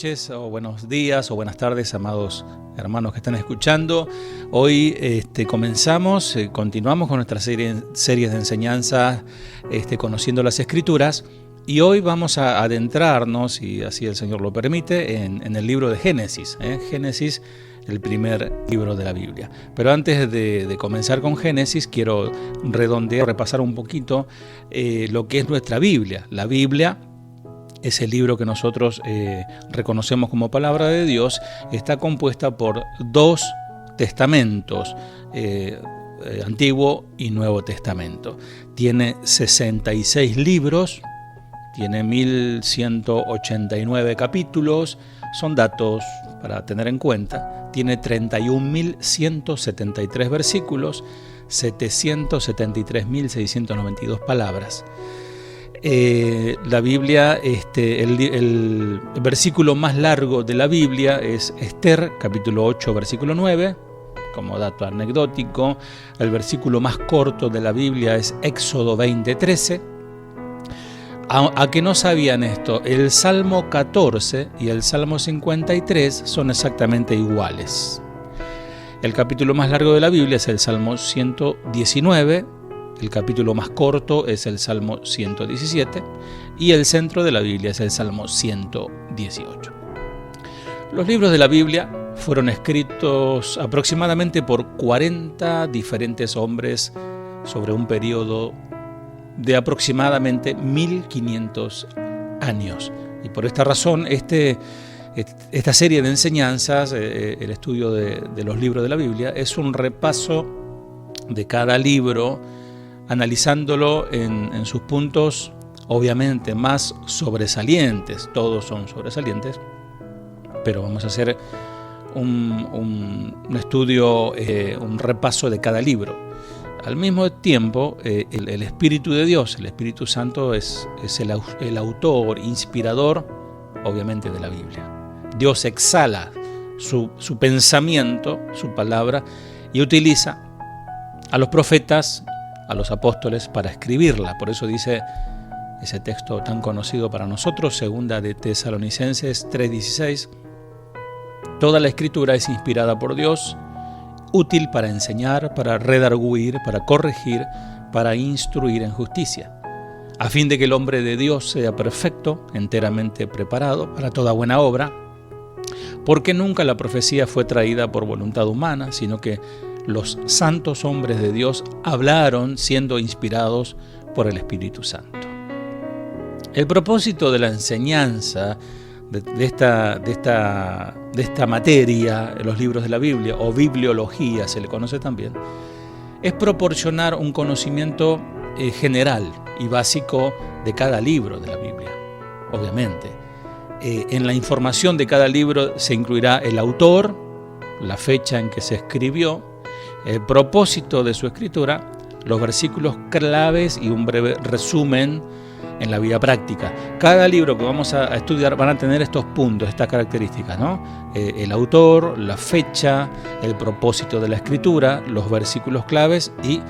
noches o buenos días o buenas tardes, amados hermanos que están escuchando. Hoy continuamos con nuestra serie de enseñanzas, conociendo las Escrituras, y hoy vamos a adentrarnos, si así el Señor lo permite, en el libro de Génesis. Génesis, el primer libro de la Biblia. Pero antes de comenzar con Génesis, quiero repasar un poquito lo que es nuestra Biblia. La Biblia es el libro que nosotros reconocemos como palabra de Dios. Está compuesta por dos testamentos, Antiguo y Nuevo Testamento. Tiene 66 libros, tiene 1189 capítulos, son datos para tener en cuenta. Tiene 31.173 versículos, 773.692 palabras. La Biblia, el versículo más largo de la Biblia es Esther, capítulo 8, versículo 9, como dato anecdótico. El versículo más corto de la Biblia es Éxodo 20, 13. ¿A que no sabían esto? El Salmo 14 y el Salmo 53 son exactamente iguales. El capítulo más largo de la Biblia es el Salmo 119. El capítulo más corto es el Salmo 117 y el centro de la Biblia es el Salmo 118. Los libros de la Biblia fueron escritos aproximadamente por 40 diferentes hombres sobre un periodo de aproximadamente 1500 años. Y por esta razón, esta serie de enseñanzas, el estudio de los libros de la Biblia, es un repaso de cada libro, analizándolo en sus puntos obviamente más sobresalientes. Todos son sobresalientes, pero vamos a hacer un estudio, un repaso de cada libro. Al mismo tiempo, el Espíritu de Dios, el Espíritu Santo, es el autor, inspirador, obviamente, de la Biblia. Dios exhala su pensamiento, su palabra, y utiliza a los profetas, a los apóstoles, para escribirla. Por eso dice ese texto tan conocido para nosotros, segunda de Tesalonicenses 3:16, toda la Escritura es inspirada por Dios, útil para enseñar, para redarguir, para corregir, para instruir en justicia, a fin de que el hombre de Dios sea perfecto, enteramente preparado para toda buena obra, porque nunca la profecía fue traída por voluntad humana, sino que los santos hombres de Dios hablaron siendo inspirados por el Espíritu Santo. El propósito de la enseñanza de esta materia, los libros de la Biblia, o bibliología se le conoce también, es proporcionar un conocimiento general y básico de cada libro de la Biblia. Obviamente, en la información de cada libro se incluirá el autor, la fecha en que se escribió, el propósito de su escritura, los versículos claves y un breve resumen en la vida práctica. Cada libro que vamos a estudiar van a tener estos puntos, estas características, ¿no? El autor, la fecha, el propósito de la escritura, los versículos claves y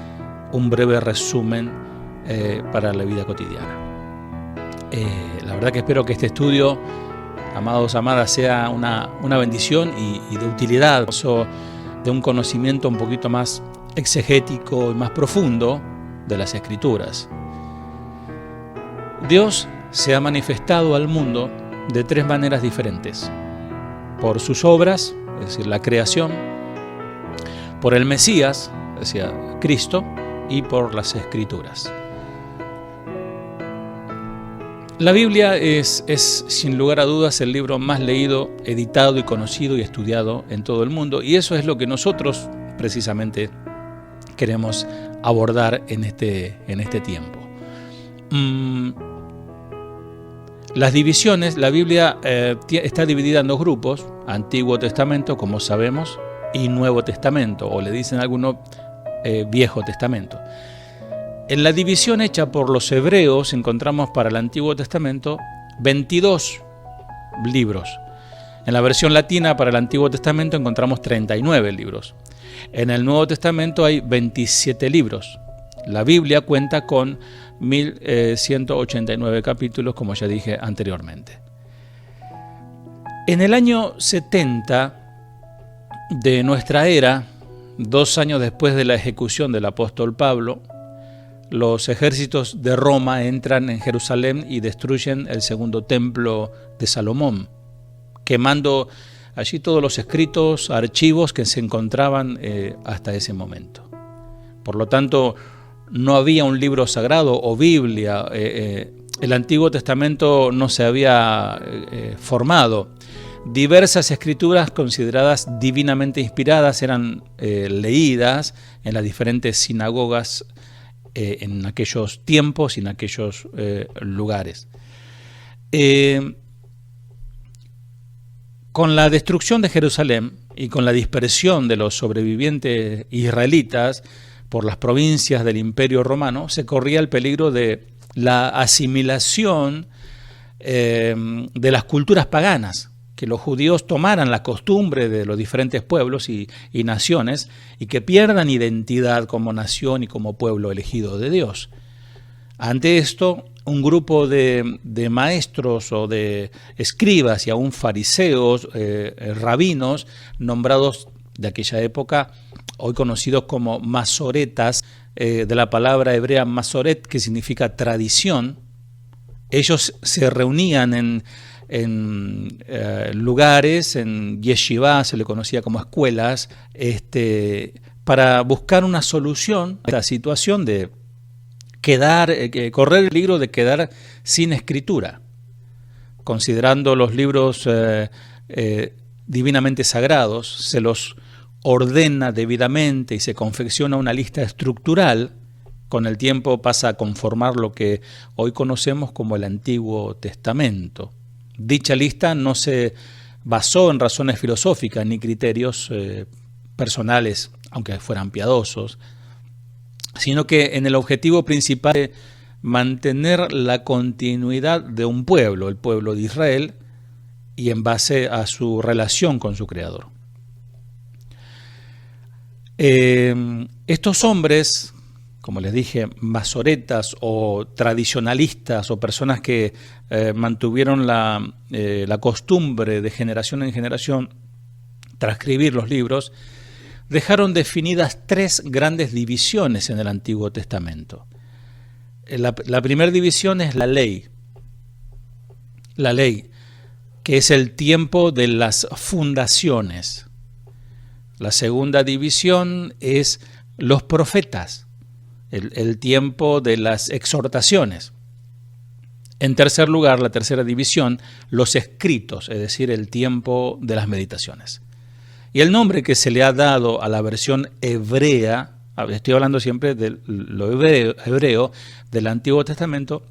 un breve resumen para la vida cotidiana. La verdad que espero que este estudio, amados, amadas, sea una bendición y de utilidad, de un conocimiento un poquito más exegético y más profundo de las Escrituras. Dios se ha manifestado al mundo de tres maneras diferentes: por sus obras, es decir, la creación; por el Mesías, es decir, Cristo; y por las Escrituras. La Biblia es sin lugar a dudas el libro más leído, editado y conocido y estudiado en todo el mundo, y eso es lo que nosotros precisamente queremos abordar en este tiempo. Las divisiones, la Biblia está dividida en dos grupos: Antiguo Testamento, como sabemos, y Nuevo Testamento, o le dicen algunos Viejo Testamento. En la división hecha por los hebreos encontramos para el Antiguo Testamento 22 libros. En la versión latina para el Antiguo Testamento encontramos 39 libros. En el Nuevo Testamento hay 27 libros. La Biblia cuenta con 1189 capítulos, como ya dije anteriormente. En el año 70 de nuestra era, 2 años después de la ejecución del apóstol Pablo, los ejércitos de Roma entran en Jerusalén y destruyen el segundo templo de Salomón, quemando allí todos los escritos, archivos que se encontraban hasta ese momento. Por lo tanto, no había un libro sagrado o Biblia. El Antiguo Testamento no se había formado. Diversas escrituras consideradas divinamente inspiradas eran leídas en las diferentes sinagogas en aquellos tiempos y en aquellos lugares. Con la destrucción de Jerusalén y con la dispersión de los sobrevivientes israelitas por las provincias del Imperio Romano, se corría el peligro de la asimilación de las culturas paganas, que los judíos tomaran la costumbre de los diferentes pueblos y naciones y que pierdan identidad como nación y como pueblo elegido de Dios. Ante esto, un grupo de maestros o de escribas y aún fariseos, rabinos, nombrados de aquella época, hoy conocidos como masoretas, de la palabra hebrea masoret, que significa tradición. Ellos se reunían en lugares, en yeshivá, se le conocía como escuelas, para buscar una solución a esta situación de correr el peligro de quedar sin escritura, considerando los libros divinamente sagrados, se los ordena debidamente y se confecciona una lista estructural. Con el tiempo pasa a conformar lo que hoy conocemos como el Antiguo Testamento. Dicha lista no se basó en razones filosóficas ni criterios personales, aunque fueran piadosos, sino que en el objetivo principal de mantener la continuidad de un pueblo, el pueblo de Israel, y en base a su relación con su Creador. Estos hombres, como les dije, masoretas o tradicionalistas o personas que mantuvieron la costumbre de generación en generación transcribir los libros, dejaron definidas 3 grandes divisiones en el Antiguo Testamento. La primera división es la ley, que es el tiempo de las fundaciones. La segunda división es los profetas, el tiempo de las exhortaciones. En tercer lugar, la tercera división, los escritos, es decir, el tiempo de las meditaciones. Y el nombre que se le ha dado a la versión hebrea, estoy hablando siempre de lo hebreo del Antiguo Testamento,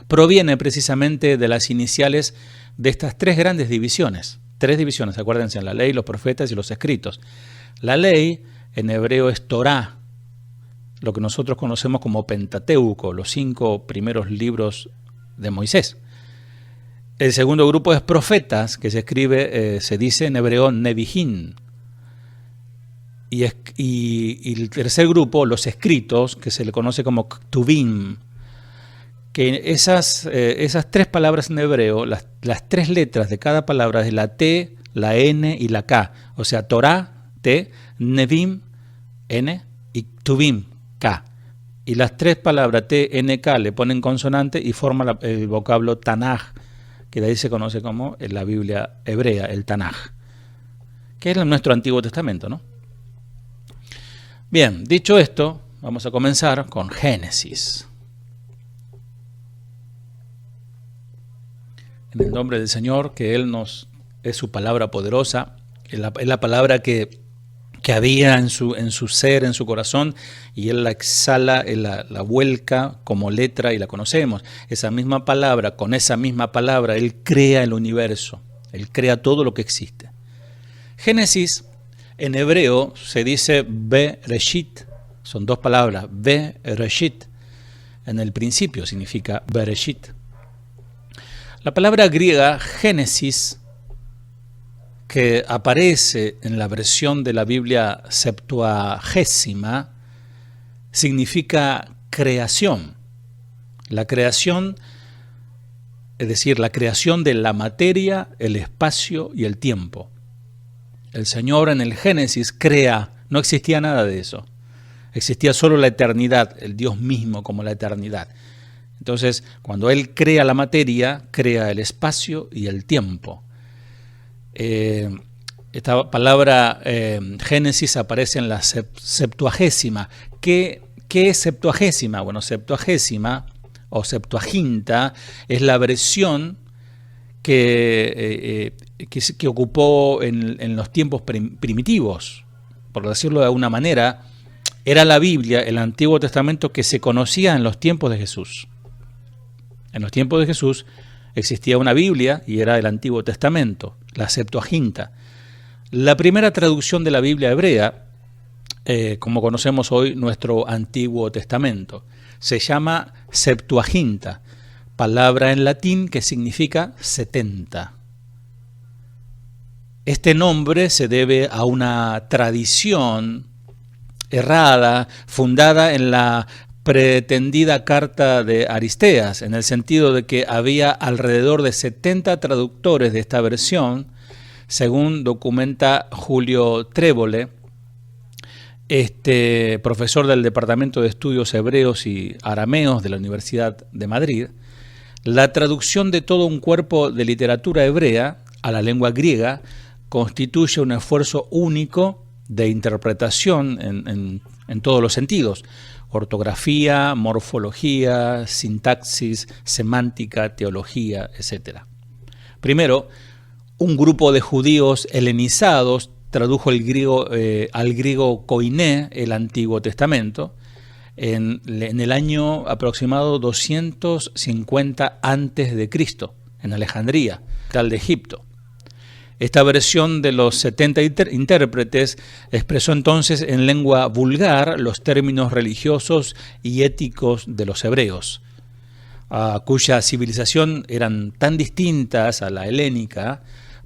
proviene precisamente de las iniciales de estas 3 grandes divisiones. 3 divisiones, acuérdense, la ley, los profetas y los escritos. La ley en hebreo es Torá, lo que nosotros conocemos como Pentateuco, los 5 primeros libros de Moisés. El segundo grupo es profetas, que se dice en hebreo Nevijín. Y el tercer grupo, los escritos, que se le conoce como Ktuvim, que esas 3 palabras en hebreo, las 3 letras de cada palabra es la T, la N y la K. O sea, Torah, T, Nevim, N y Ktuvim, K. Y las 3 palabras T, N, K le ponen consonante y forman el vocablo Tanaj, que de ahí se conoce como la Biblia hebrea, el Tanaj, que es nuestro Antiguo Testamento, ¿no? Bien, dicho esto, vamos a comenzar con Génesis. En el nombre del Señor, que Él es su palabra poderosa, es la palabra que había en su ser, en su corazón, y Él la exhala, Él la vuelca como letra y la conocemos. Esa misma palabra, con esa misma palabra, Él crea el universo, Él crea todo lo que existe. Génesis, en hebreo, se dice Bereshit, son 2 palabras, Bereshit, en el principio significa Bereshit. La palabra griega Génesis, que aparece en la versión de la Biblia Septuagésima, significa creación. La creación es decir, la creación de la materia, el espacio y el tiempo. El Señor en el Génesis crea, no existía nada de eso. Existía solo la eternidad, el Dios mismo como la eternidad. Entonces, cuando Él crea la materia, crea el espacio y el tiempo. Esta palabra Génesis aparece en la Septuagésima. ¿Qué es Septuagésima? Bueno, Septuagésima o Septuaginta es la versión que ocupó en los tiempos primitivos, por decirlo de alguna manera. Era la Biblia, el Antiguo Testamento, que se conocía en los tiempos de Jesús. En los tiempos de Jesús existía una Biblia y era el Antiguo Testamento, la Septuaginta. La primera traducción de la Biblia hebrea, como conocemos hoy nuestro Antiguo Testamento, se llama Septuaginta, palabra en latín que significa 70. Este nombre se debe a una tradición errada, fundada en la pretendida carta de Aristeas, en el sentido de que había alrededor de 70 traductores de esta versión, según documenta Julio Trévole, profesor del Departamento de Estudios Hebreos y Arameos de la Universidad de Madrid. La traducción de todo un cuerpo de literatura hebrea a la lengua griega constituye un esfuerzo único de interpretación en todos los sentidos: ortografía, morfología, sintaxis, semántica, teología, etc. Primero, un grupo de judíos helenizados tradujo al griego koiné, el Antiguo Testamento, en el año aproximado 250 a.C., en Alejandría, capital de Egipto. Esta versión de los 70 intérpretes expresó entonces en lengua vulgar los términos religiosos y éticos de los hebreos, cuya civilización eran tan distintas a la helénica.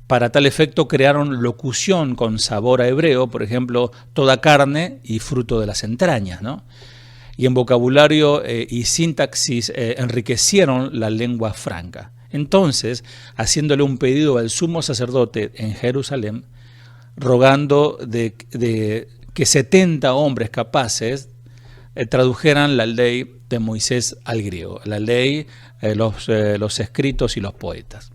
Para tal efecto crearon locución con sabor a hebreo, por ejemplo, toda carne y fruto de las entrañas, ¿no? Y en vocabulario y sintaxis enriquecieron la lengua franca. Entonces, haciéndole un pedido al sumo sacerdote en Jerusalén, rogando de que 70 hombres capaces tradujeran la ley de Moisés al griego, la ley, los escritos y los poetas.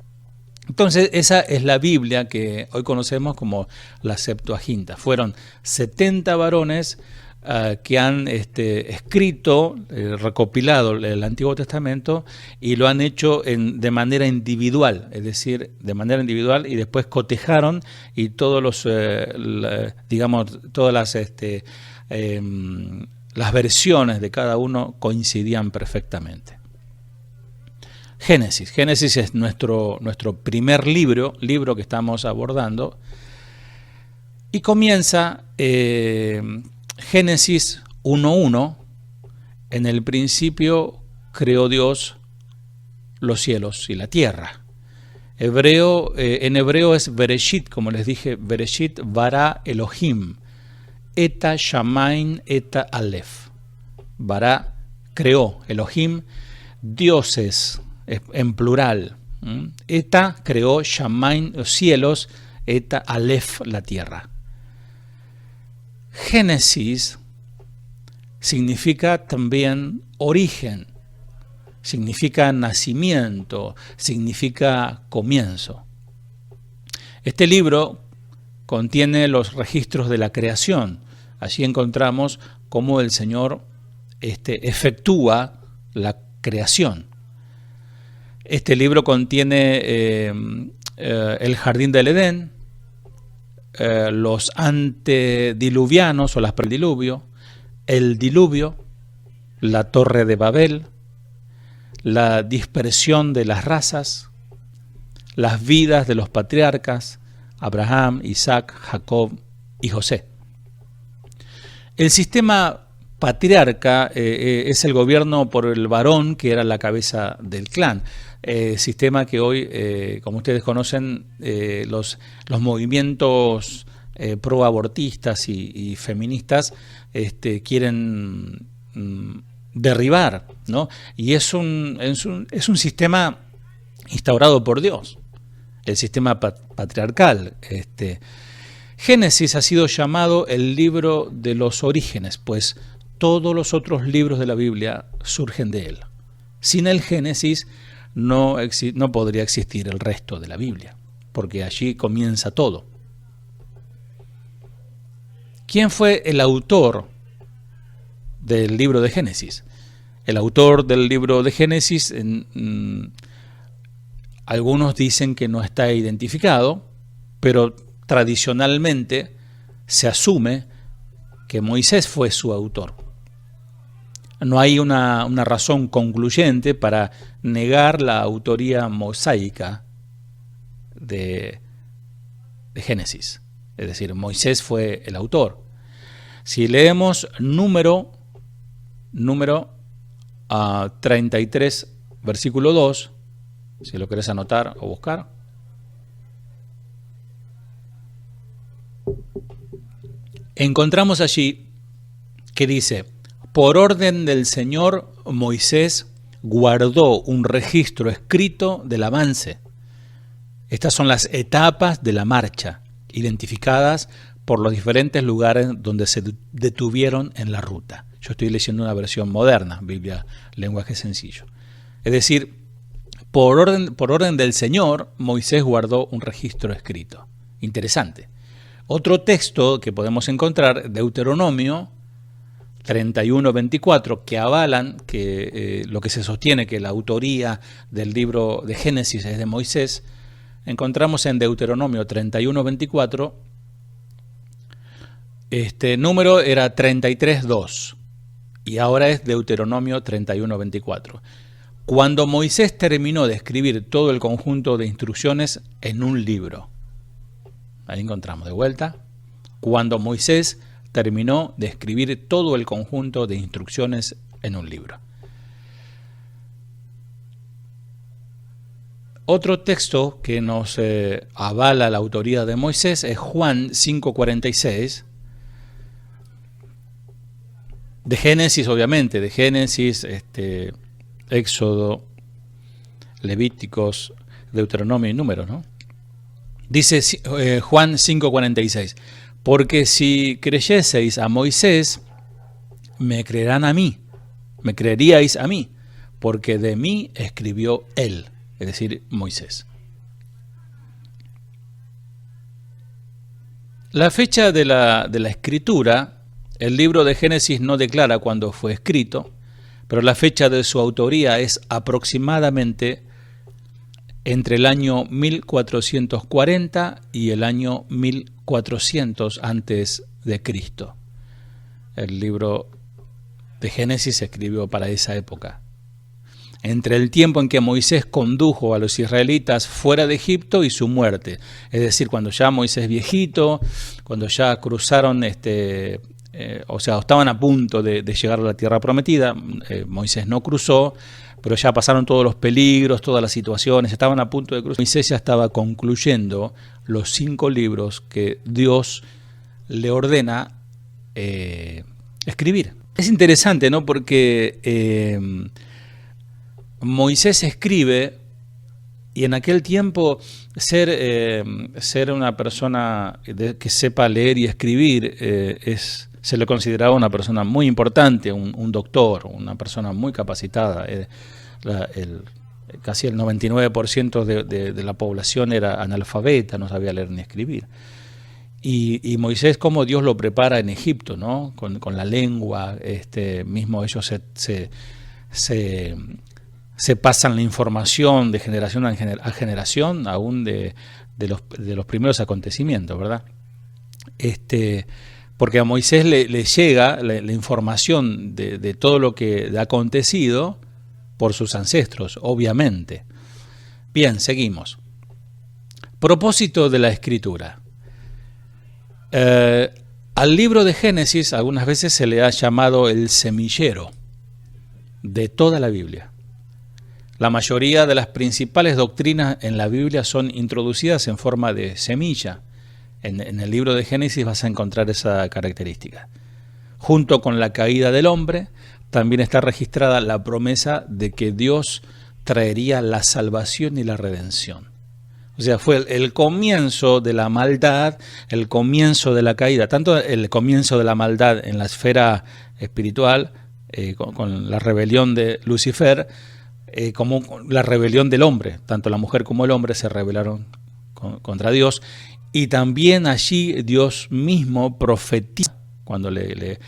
Entonces, esa es la Biblia que hoy conocemos como la Septuaginta. Fueron 70 varones que han escrito, recopilado el Antiguo Testamento y lo han hecho de manera individual, es decir, de manera individual, y después cotejaron y todas las versiones de cada uno coincidían perfectamente. Génesis es nuestro primer libro que estamos abordando, y comienza Génesis 1:1, en el principio creó Dios los cielos y la tierra. En hebreo es Bereshit, como les dije, Bereshit bara Elohim, eta shamain eta aleph. Bara creó, Elohim, dioses, en plural. Eta creó shamain, los cielos, eta aleph, la tierra. Génesis significa también origen, significa nacimiento, significa comienzo. Este libro contiene los registros de la creación. Allí encontramos cómo el Señor efectúa la creación. Este libro contiene el jardín del Edén, los antediluvianos o las prediluvio, el diluvio, la torre de Babel, la dispersión de las razas, las vidas de los patriarcas, Abraham, Isaac, Jacob y José. El sistema patriarca es el gobierno por el varón que era la cabeza del clan. Sistema que hoy, como ustedes conocen, los movimientos proabortistas y feministas quieren derribar, ¿no? Y es un sistema instaurado por Dios, el sistema patriarcal. Génesis ha sido llamado el libro de los orígenes, pues todos los otros libros de la Biblia surgen de él. Sin el Génesis no podría existir el resto de la Biblia, porque allí comienza todo. ¿Quién fue el autor del libro de Génesis? El autor del libro de Génesis, algunos dicen que no está identificado, pero tradicionalmente se asume que Moisés fue su autor. No hay una razón concluyente para negar la autoría mosaica de Génesis. Es decir, Moisés fue el autor. Si leemos número 33, versículo 2, si lo querés anotar o buscar. Encontramos allí que dice: por orden del Señor, Moisés guardó un registro escrito del avance. Estas son las etapas de la marcha, identificadas por los diferentes lugares donde se detuvieron en la ruta. Yo estoy leyendo una versión moderna, Biblia, lenguaje sencillo. Es decir, por orden del Señor, Moisés guardó un registro escrito. Interesante. Otro texto que podemos encontrar, Deuteronomio 31-24, que avalan que lo que se sostiene que la autoría del libro de Génesis es de Moisés. Encontramos en Deuteronomio 31-24, número era 33-2 y ahora es Deuteronomio 31-24. Cuando Moisés terminó de escribir todo el conjunto de instrucciones en un libro. Ahí encontramos de vuelta. Cuando Moisés terminó de escribir todo el conjunto de instrucciones en un libro. Otro texto que nos avala la autoría de Moisés es Juan 5:46, de Génesis, obviamente, de Génesis, Éxodo, Levíticos, Deuteronomio y Números, ¿no? Dice Juan 5:46, porque si creyeseis a Moisés, me creeríais a mí, porque de mí escribió él, es decir, Moisés. La fecha de la escritura, el libro de Génesis no declara cuándo fue escrito, pero la fecha de su autoría es aproximadamente entre el año 1440 y el año 1400 antes de Cristo. El libro de Génesis se escribió para esa época. Entre el tiempo en que Moisés condujo a los israelitas fuera de Egipto y su muerte, es decir, cuando ya Moisés viejito, cuando ya cruzaron, estaban a punto de llegar a la tierra prometida, Moisés no cruzó, pero ya pasaron todos los peligros, todas las situaciones, estaban a punto de cruzar. Moisés ya estaba concluyendo los 5 libros que Dios le ordena escribir. Es interesante, ¿no? Porque Moisés escribe, y en aquel tiempo ser una persona que sepa leer y escribir se le consideraba una persona muy importante, un doctor, una persona muy capacitada. Casi el 99% de la población era analfabeta, no sabía leer ni escribir. Y Moisés, como Dios lo prepara en Egipto, ¿no? Con la lengua, mismo ellos se pasan la información de generación a generación, aún de los primeros acontecimientos, ¿verdad? Porque a Moisés le llega la información de todo lo que ha acontecido por sus ancestros, obviamente. Bien, seguimos. Propósito de la escritura. Al libro de Génesis algunas veces se le ha llamado el semillero de toda la Biblia. La mayoría de las principales doctrinas en la Biblia son introducidas en forma de semilla. En el libro de Génesis vas a encontrar esa característica. Junto con la caída del hombre, también está registrada la promesa de que Dios traería la salvación y la redención. O sea, fue el comienzo de la maldad, el comienzo de la caída, tanto el comienzo de la maldad en la esfera espiritual, con la rebelión de Lucifer, como la rebelión del hombre. Tanto la mujer como el hombre se rebelaron contra Dios, y también allí Dios mismo profetiza cuando le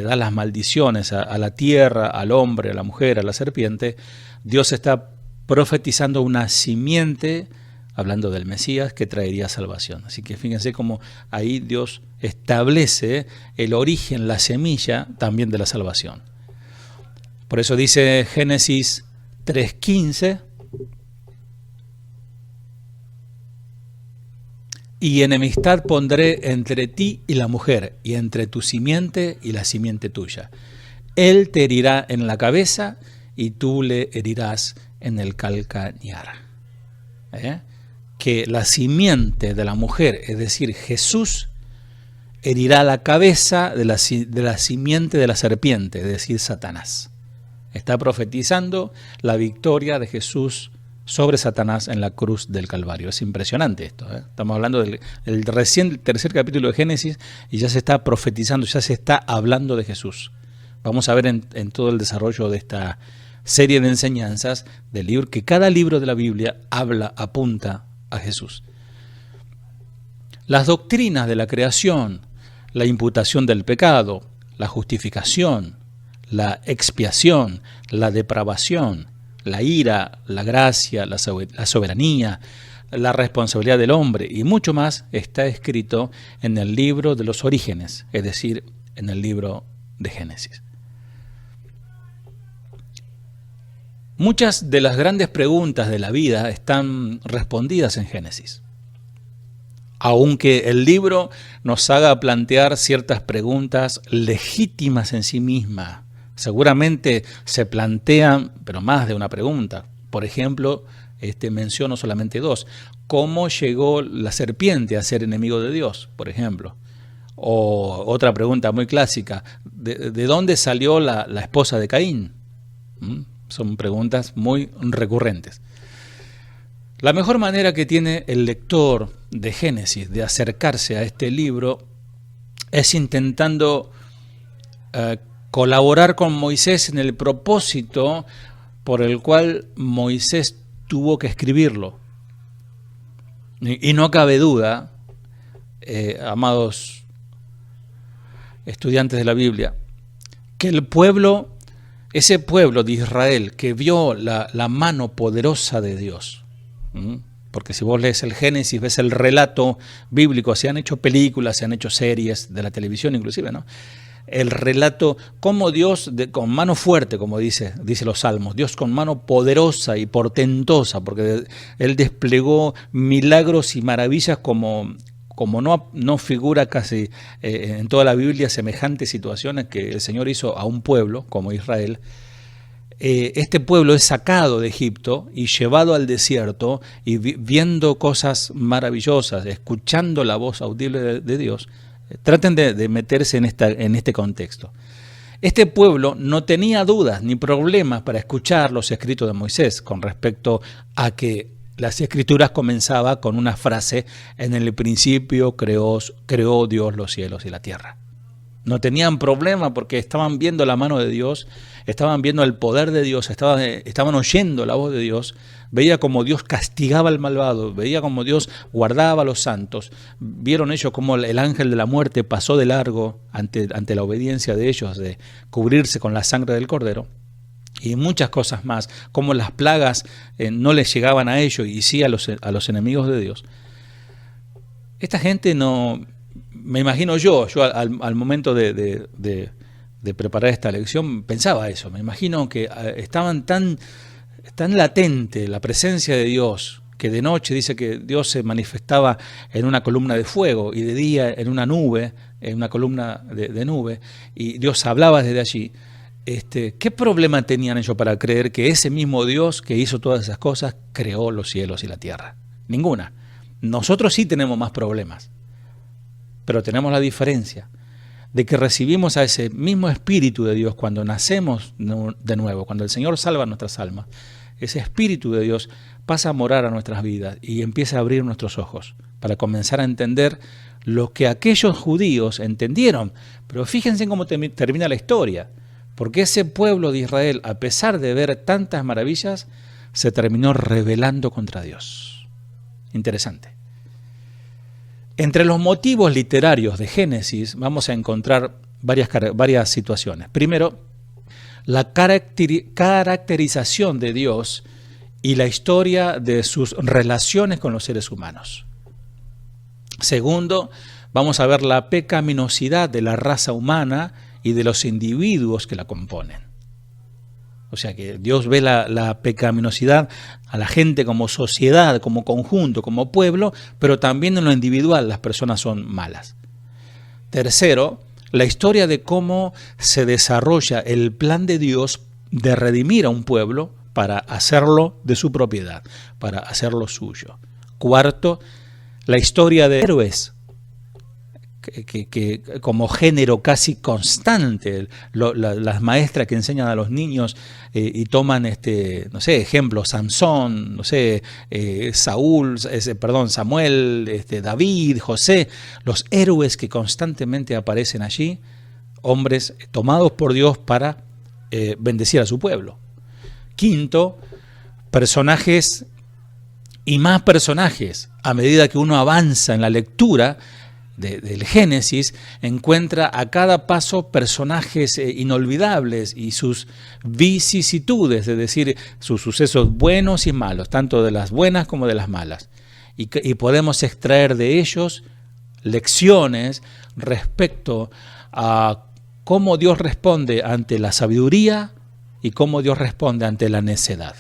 da las maldiciones a la tierra, al hombre, a la mujer, a la serpiente. Dios está profetizando una simiente, hablando del Mesías, que traería salvación. Así que fíjense cómo ahí Dios establece el origen, la semilla también de la salvación. Por eso dice Génesis 3:15, y enemistad pondré entre ti y la mujer, y entre tu simiente y la simiente tuya. Él te herirá en la cabeza, y tú le herirás en el calcañar. Que la simiente de la mujer, es decir, Jesús, herirá la cabeza de la simiente de la serpiente, es decir, Satanás. Está profetizando la victoria de Jesús sobre Satanás en la cruz del Calvario. Es impresionante esto. Estamos hablando del recién tercer capítulo de Génesis y ya se está profetizando, ya se está hablando de Jesús. Vamos a ver en todo el desarrollo de esta serie de enseñanzas del libro, que cada libro de la Biblia apunta a Jesús. Las doctrinas de la creación, la imputación del pecado, la justificación, la expiación, la depravación, la ira, la gracia, la soberanía, la responsabilidad del hombre y mucho más está escrito en el libro de los orígenes, es decir, en el libro de Génesis. Muchas de las grandes preguntas de la vida están respondidas en Génesis. Aunque el libro nos haga plantear ciertas preguntas legítimas en sí mismas, seguramente se plantean, pero más de una pregunta. Por ejemplo, menciono solamente dos. ¿Cómo llegó la serpiente a ser enemigo de Dios, por ejemplo? O otra pregunta muy clásica, ¿de dónde salió la esposa de Caín? Son preguntas muy recurrentes. La mejor manera que tiene el lector de Génesis de acercarse a este libro es intentando colaborar con Moisés en el propósito por el cual Moisés tuvo que escribirlo. Y no cabe duda, amados estudiantes de la Biblia, que el pueblo, ese pueblo de Israel que vio la mano poderosa de Dios, porque si vos lees el Génesis, ves el relato bíblico, se han hecho películas, se han hecho series de la televisión inclusive, ¿no? El relato, cómo Dios, con mano fuerte, como dice los Salmos, Dios con mano poderosa y portentosa, porque Él desplegó milagros y maravillas como no figura casi en toda la Biblia semejantes situaciones que el Señor hizo a un pueblo como Israel. Este pueblo es sacado de Egipto y llevado al desierto y viendo cosas maravillosas, escuchando la voz audible de Dios. Traten de meterse en este contexto. Este pueblo no tenía dudas ni problemas para escuchar los escritos de Moisés con respecto a que las escrituras comenzaban con una frase: en el principio creó Dios los cielos y la tierra. No tenían problema porque estaban viendo la mano de Dios, estaban viendo el poder de Dios, estaban oyendo la voz de Dios, veía como Dios castigaba al malvado, veía como Dios guardaba a los santos, vieron ellos como el ángel de la muerte pasó de largo ante la obediencia de ellos de cubrirse con la sangre del cordero, y muchas cosas más, como las plagas no les llegaban a ellos y sí a los enemigos de Dios. Esta gente no... Me imagino yo al momento de preparar esta lección pensaba eso, me imagino que estaban tan latente la presencia de Dios, que de noche dice que Dios se manifestaba en una columna de fuego y de día en una nube, en una columna de nube, y Dios hablaba desde allí. ¿Qué problema tenían ellos para creer que ese mismo Dios que hizo todas esas cosas creó los cielos y la tierra? Ninguna. Nosotros sí tenemos más problemas. Pero tenemos la diferencia de que recibimos a ese mismo Espíritu de Dios cuando nacemos de nuevo, cuando el Señor salva nuestras almas. ese Espíritu de Dios pasa a morar a nuestras vidas y empieza a abrir nuestros ojos para comenzar a entender lo que aquellos judíos entendieron. Pero fíjense cómo termina la historia, porque ese pueblo de Israel, a pesar de ver tantas maravillas, se terminó rebelando contra Dios. Interesante. Entre los motivos literarios de Génesis vamos a encontrar varias situaciones. Primero, la caracterización de Dios y la historia de sus relaciones con los seres humanos. Segundo, vamos a ver la pecaminosidad de la raza humana y de los individuos que la componen. O sea que Dios ve la pecaminosidad a la gente como sociedad, como conjunto, como pueblo, pero también en lo individual las personas son malas. Tercero, la historia de cómo se desarrolla el plan de Dios de redimir a un pueblo para hacerlo de su propiedad, para hacerlo suyo. Cuarto, la historia de héroes, que como género casi constante, las maestras que enseñan a los niños y toman no sé, ejemplos, Sansón, no sé, Samuel, David, José, los héroes que constantemente aparecen allí, hombres tomados por Dios para bendecir a su pueblo. Quinto, personajes y más personajes. A medida que uno avanza en la lectura del Génesis, encuentra a cada paso personajes inolvidables y sus vicisitudes, es decir, sus sucesos buenos y malos, tanto de las buenas como de las malas. Y podemos extraer de ellos lecciones respecto a cómo Dios responde ante la sabiduría y cómo Dios responde ante la necedad.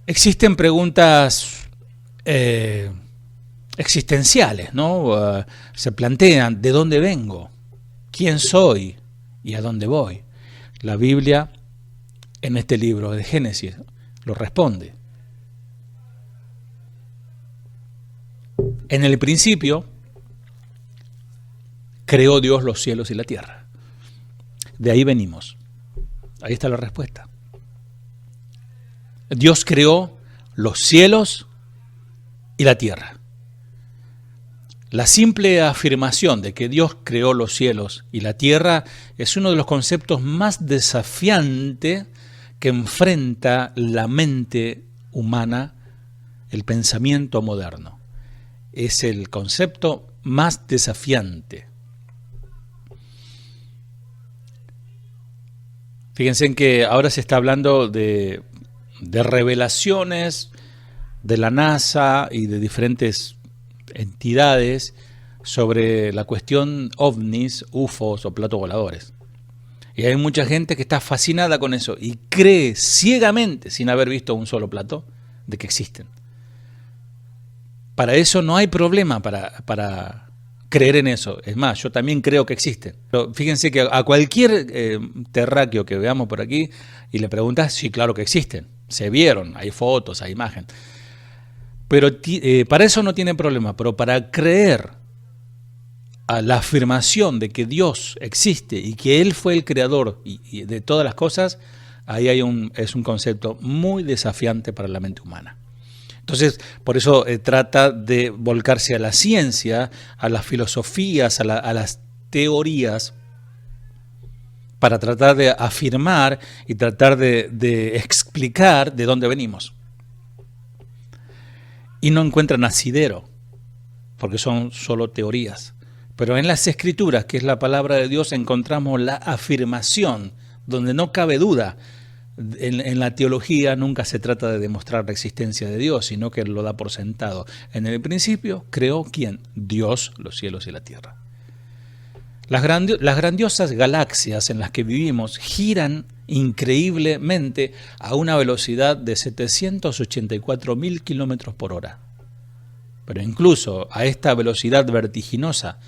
Existen preguntas existenciales, ¿no? Se plantean, ¿de dónde vengo? ¿Quién soy? ¿Y a dónde voy? La Biblia, en este libro de Génesis, lo responde. En el principio, creó Dios los cielos y la tierra. De ahí venimos. Ahí está la respuesta. Dios creó los cielos y la tierra. La simple afirmación de que Dios creó los cielos y la tierra es uno de los conceptos más desafiantes que enfrenta la mente humana, el pensamiento moderno. Es el concepto más desafiante. Fíjense en que ahora se está hablando de revelaciones de la NASA y de diferentes entidades sobre la cuestión ovnis, UFOs o platos voladores. Y hay mucha gente que está fascinada con eso y cree ciegamente, sin haber visto un solo plato, de que existen. Para eso no hay problema para creer en eso. Es más, yo también creo que existen. Pero fíjense que a cualquier terráqueo que veamos por aquí y le preguntas, sí, claro que existen. Se vieron, hay fotos, hay imágenes. Pero para eso no tiene problema. Pero para creer a la afirmación de que Dios existe y que Él fue el creador y de todas las cosas, ahí es un concepto muy desafiante para la mente humana. Entonces, por eso trata de volcarse a la ciencia, a las filosofías, a las teorías, para tratar de afirmar y tratar de explicar de dónde venimos. Y no encuentran asidero, porque son solo teorías. Pero en las Escrituras, que es la palabra de Dios, encontramos la afirmación, donde no cabe duda. En la teología nunca se trata de demostrar la existencia de Dios, sino que lo da por sentado. En el principio creó ¿quién? Dios, los cielos y la tierra. Las grandiosas galaxias en las que vivimos giran increíblemente a una velocidad de 784.000 kilómetros por hora. Pero incluso a esta velocidad vertiginosa,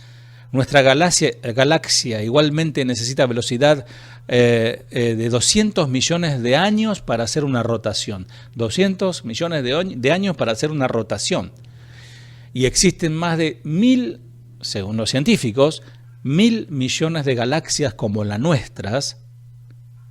nuestra galaxia igualmente necesita velocidad de 200 millones de años para hacer una rotación. 200 millones de años para hacer una rotación. Y existen más de 1.000, según los científicos, 1.000 millones de galaxias como las nuestras,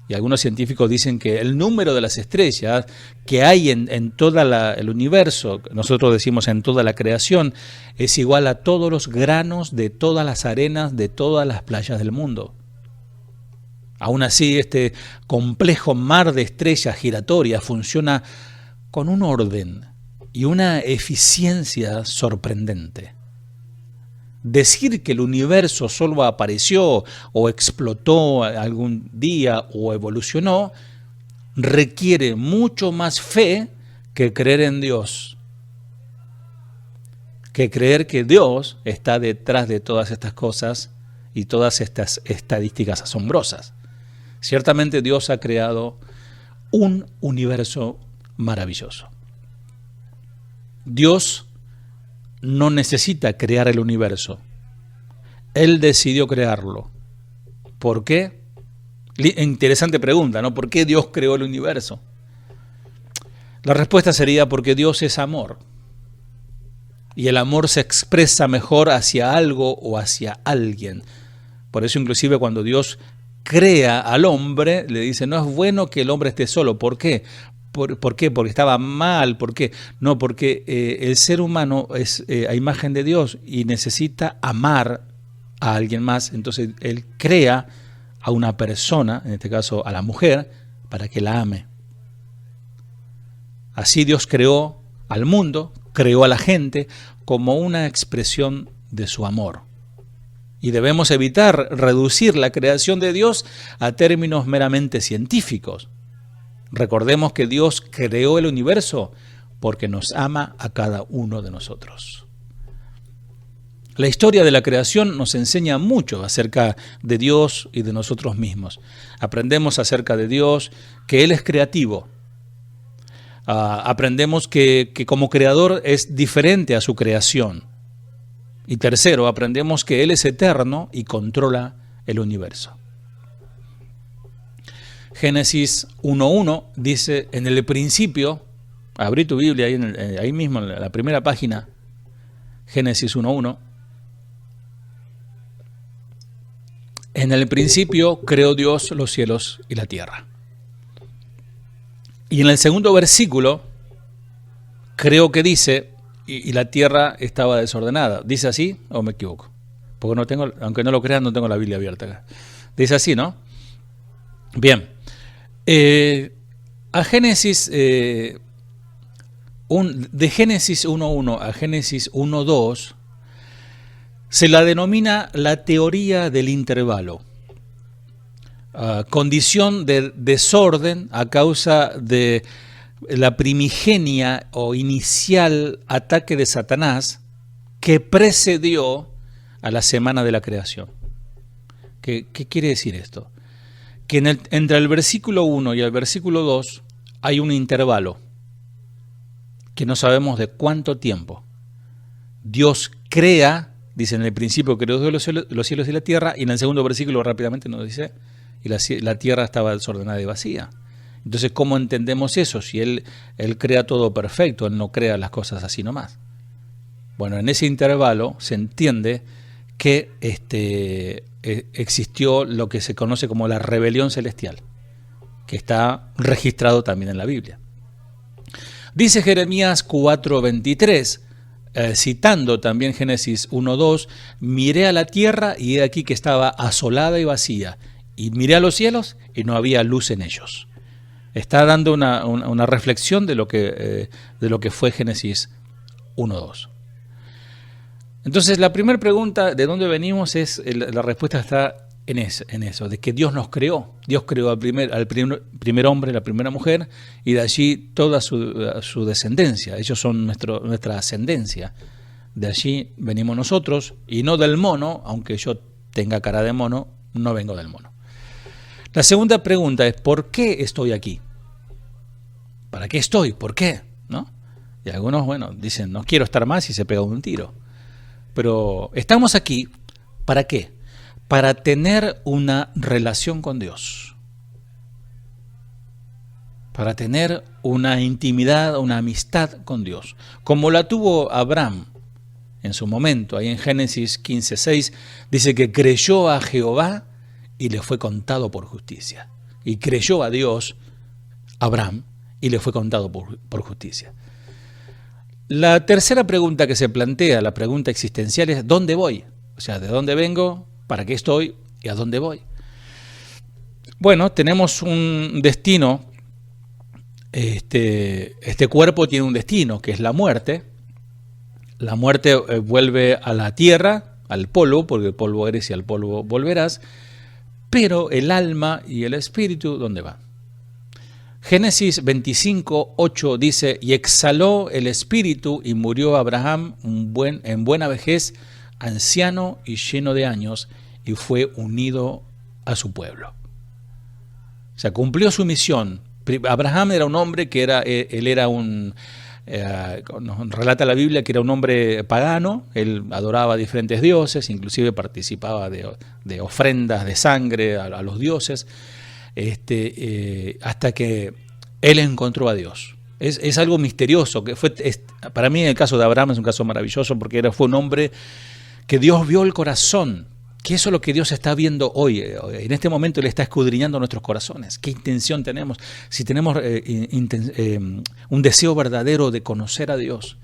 Y algunos científicos dicen que el número de las estrellas que hay en todo el universo, nosotros decimos en toda la creación, es igual a todos los granos de todas las arenas de todas las playas del mundo. Aún así, este complejo mar de estrellas giratorias funciona con un orden y una eficiencia sorprendente. Decir que el universo solo apareció o explotó algún día o evolucionó requiere mucho más fe que creer en Dios, que creer que Dios está detrás de todas estas cosas y todas estas estadísticas asombrosas. Ciertamente Dios ha creado un universo maravilloso. Dios no necesita crear el universo. Él decidió crearlo. ¿Por qué? Interesante pregunta, ¿no? ¿Por qué Dios creó el universo? La respuesta sería porque Dios es amor. Y el amor se expresa mejor hacia algo o hacia alguien. Por eso inclusive cuando Dios crea al hombre, le dice, no es bueno que el hombre esté solo. ¿Por qué? ¿Por qué? Porque estaba mal. ¿Por qué? No, porque el ser humano es a imagen de Dios y necesita amar a alguien más. Entonces Él crea a una persona, en este caso a la mujer, para que la ame. Así Dios creó al mundo, creó a la gente como una expresión de su amor. Y debemos evitar reducir la creación de Dios a términos meramente científicos. Recordemos que Dios creó el universo porque nos ama a cada uno de nosotros. La historia de la creación nos enseña mucho acerca de Dios y de nosotros mismos. Aprendemos acerca de Dios, que Él es creativo. Aprendemos que como creador es diferente a su creación. Y tercero, aprendemos que Él es eterno y controla el universo. Génesis 1.1 dice, en el principio, abrí tu Biblia ahí mismo en la primera página, Génesis 1.1, en el principio creó Dios los cielos y la tierra. Y en el segundo versículo, creo que dice, y la tierra estaba desordenada. ¿Dice así o me equivoco? Porque no tengo, aunque no lo crean, no tengo la Biblia abierta acá. Dice así, ¿no? Bien. A Génesis, de Génesis 1.1 a Génesis 1.2 se la denomina la teoría del intervalo, condición de desorden a causa de la primigenia o inicial ataque de Satanás que precedió a la semana de la creación. ¿Qué quiere decir esto? Que entre el versículo 1 y el versículo 2 hay un intervalo que no sabemos de cuánto tiempo. Dios crea, dice en el principio creó los cielos y la tierra, y en el segundo versículo rápidamente nos dice, y la tierra estaba desordenada y vacía. Entonces, ¿cómo entendemos eso? Si Él crea todo perfecto, Él no crea las cosas así nomás. Bueno, en ese intervalo se entiende que existió lo que se conoce como la rebelión celestial, que está registrado también en la Biblia. Dice Jeremías 4:23, citando también Génesis 1:2, miré a la tierra y he aquí que estaba asolada y vacía, y miré a los cielos y no había luz en ellos. Está dando una reflexión de lo que fue Génesis 1:2. Entonces, la primera pregunta, ¿de dónde venimos? La respuesta está en eso, de que Dios nos creó. Dios creó al primer hombre, la primera mujer, y de allí toda su descendencia. Ellos son nuestra ascendencia. De allí venimos nosotros, y no del mono, aunque yo tenga cara de mono, no vengo del mono. La segunda pregunta es, ¿por qué estoy aquí? ¿Para qué estoy? ¿Por qué? ¿No? Y algunos, dicen, no quiero estar más y se pega un tiro. Pero estamos aquí, ¿para qué? Para tener una relación con Dios. Para tener una intimidad, una amistad con Dios. Como la tuvo Abraham en su momento. Ahí en Génesis 15:6 dice que creyó a Jehová y le fue contado por justicia. y creyó a Dios, Abraham, y le fue contado por justicia. La tercera pregunta que se plantea, la pregunta existencial, es ¿dónde voy? O sea, ¿de dónde vengo? ¿Para qué estoy? ¿Y a dónde voy? Bueno, tenemos un destino. Este cuerpo tiene un destino, que es la muerte. La muerte vuelve a la tierra, al polvo, porque polvo eres y al polvo volverás. Pero el alma y el espíritu, ¿dónde van? Génesis 25:8 dice: y exhaló el espíritu y murió Abraham en buena vejez, anciano y lleno de años, y fue unido a su pueblo. O sea, cumplió su misión. Abraham era un hombre que nos relata la Biblia que era un hombre pagano. Él adoraba a diferentes dioses, inclusive participaba de ofrendas de sangre a los dioses, hasta que él encontró a Dios. Es algo misterioso, para mí el caso de Abraham es un caso maravilloso, porque fue un hombre que Dios vio el corazón, que eso es lo que Dios está viendo hoy. En este momento Él está escudriñando nuestros corazones. ¿Qué intención tenemos? Si tenemos un deseo verdadero de conocer a Dios.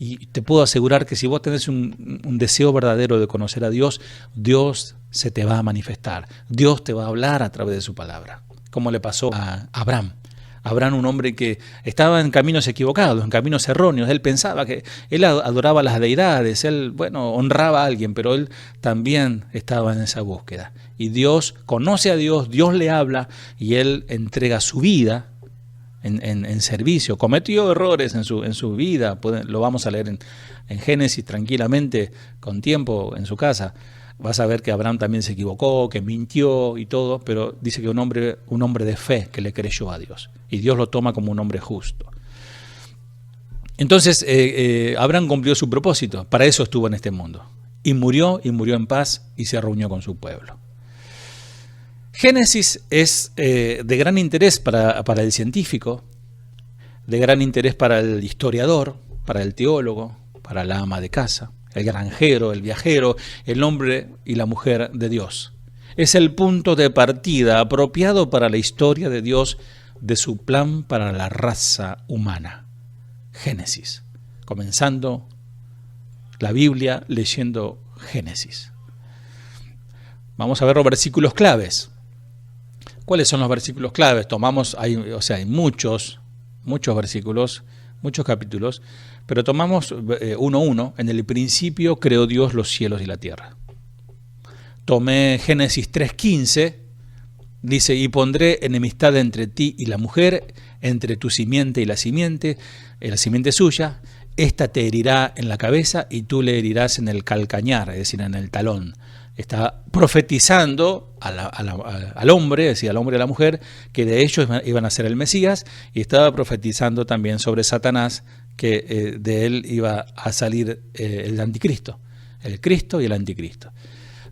Y te puedo asegurar que si vos tenés un deseo verdadero de conocer a Dios, Dios se te va a manifestar. Dios te va a hablar a través de su palabra. Como le pasó a Abraham. Abraham, un hombre que estaba en caminos equivocados, en caminos erróneos. Él pensaba que él adoraba a las deidades, él, honraba a alguien, pero él también estaba en esa búsqueda. Y Dios conoce a Dios, Dios le habla y él entrega su vida en servicio. Cometió errores en su vida, lo vamos a leer en Génesis tranquilamente, con tiempo en su casa. Vas a ver que Abraham también se equivocó, que mintió y todo, pero dice que un hombre de fe que le creyó a Dios. Y Dios lo toma como un hombre justo. Entonces, Abraham cumplió su propósito. Para eso estuvo en este mundo. Y murió en paz y se reunió con su pueblo. Génesis es de gran interés para el científico, de gran interés para el historiador, para el teólogo, para la ama de casa, el granjero, el viajero, el hombre y la mujer de Dios. Es el punto de partida apropiado para la historia de Dios, de su plan para la raza humana. Génesis. Comenzando la Biblia leyendo Génesis. Vamos a ver los versículos claves. ¿Cuáles son los versículos claves? Hay muchos versículos, muchos capítulos, pero tomamos uno. En el principio creó Dios los cielos y la tierra. Tomé Génesis 3:15, dice: y pondré enemistad entre ti y la mujer, entre tu simiente y la simiente suya, esta te herirá en la cabeza y tú le herirás en el calcañar, es decir, en el talón. Está profetizando al hombre, es decir, al hombre y a la mujer, que de ellos iban a ser el Mesías, y estaba profetizando también sobre Satanás, que de él iba a salir el anticristo, el Cristo y el anticristo.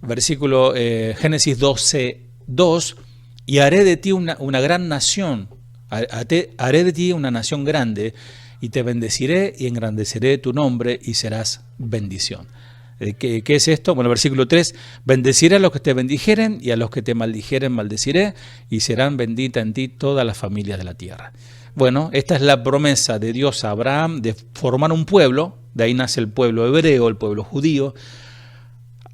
Versículo Génesis 12:2: y haré de ti una gran nación, haré de ti una nación grande, y te bendeciré y engrandeceré tu nombre y serás bendición. ¿Qué es esto? Bueno, versículo 3: bendeciré a los que te bendijeren y a los que te maldijeren maldeciré, y serán benditas en ti todas las familias de la tierra. Bueno, esta es la promesa de Dios a Abraham de formar un pueblo. De ahí nace el pueblo hebreo, el pueblo judío.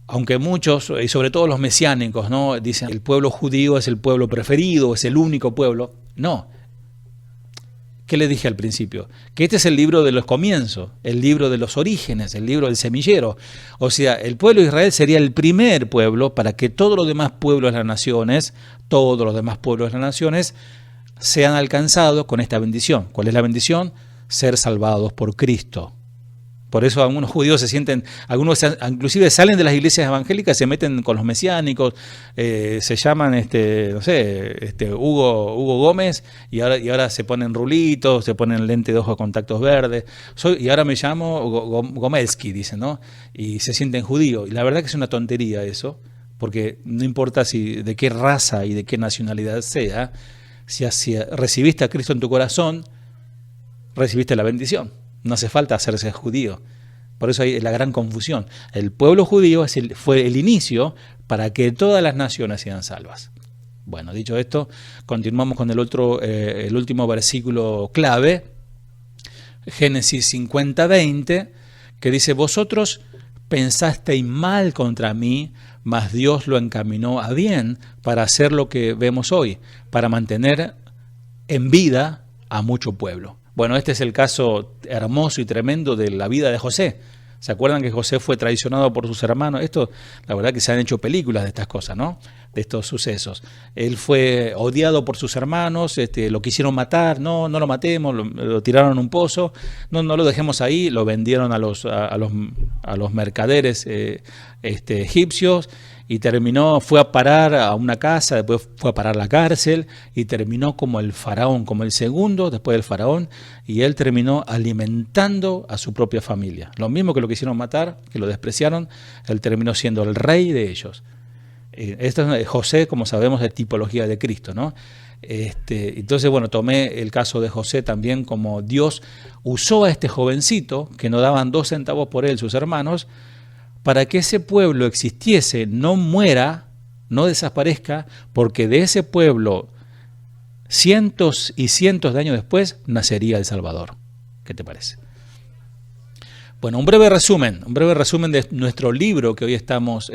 Aunque muchos, y sobre todo los mesiánicos, ¿no?, dicen que el pueblo judío es el pueblo preferido, es el único pueblo. No. ¿Qué les dije al principio? Que este es el libro de los comienzos, el libro de los orígenes, el libro del semillero. O sea, el pueblo de Israel sería el primer pueblo para que todos los demás pueblos de las naciones, sean alcanzados con esta bendición. ¿Cuál es la bendición? Ser salvados por Cristo. Por eso algunos judíos algunos inclusive salen de las iglesias evangélicas, se meten con los mesiánicos, se llaman Hugo Gómez, y ahora se ponen rulitos, se ponen lente de ojos con contactos verdes. Y ahora me llamo Gomelski, dicen, ¿no? Y se sienten judíos. Y la verdad que es una tontería eso, porque no importa de qué raza y de qué nacionalidad sea, si recibiste a Cristo en tu corazón, recibiste la bendición. No hace falta hacerse judío. Por eso hay la gran confusión. El pueblo judío fue el inicio para que todas las naciones sean salvas. Bueno, dicho esto, continuamos con el último versículo clave, Génesis 50:20, que dice: vosotros pensasteis mal contra mí, mas Dios lo encaminó a bien para hacer lo que vemos hoy, para mantener en vida a mucho pueblo. Bueno, este es el caso hermoso y tremendo de la vida de José. ¿Se acuerdan que José fue traicionado por sus hermanos? Esto, la verdad que se han hecho películas de estas cosas, ¿no? De estos sucesos. Él fue odiado por sus hermanos, lo quisieron matar, no lo matemos, lo tiraron en un pozo, no lo dejemos ahí, lo vendieron a los mercaderes egipcios, y fue a parar a una casa, después fue a parar a la cárcel, y terminó como el faraón, como el segundo después del faraón, y él terminó alimentando a su propia familia. Lo mismo que lo quisieron matar, que lo despreciaron, él terminó siendo el rey de ellos. Esto es José, como sabemos, es tipología de Cristo, ¿no? Entonces, bueno, tomé el caso de José también, como Dios usó a este jovencito, que no daban 2 centavos por él sus hermanos, para que ese pueblo existiese, no muera, no desaparezca, porque de ese pueblo, cientos y cientos de años después, nacería el Salvador. ¿Qué te parece? Bueno, un breve resumen de nuestro libro que hoy estamos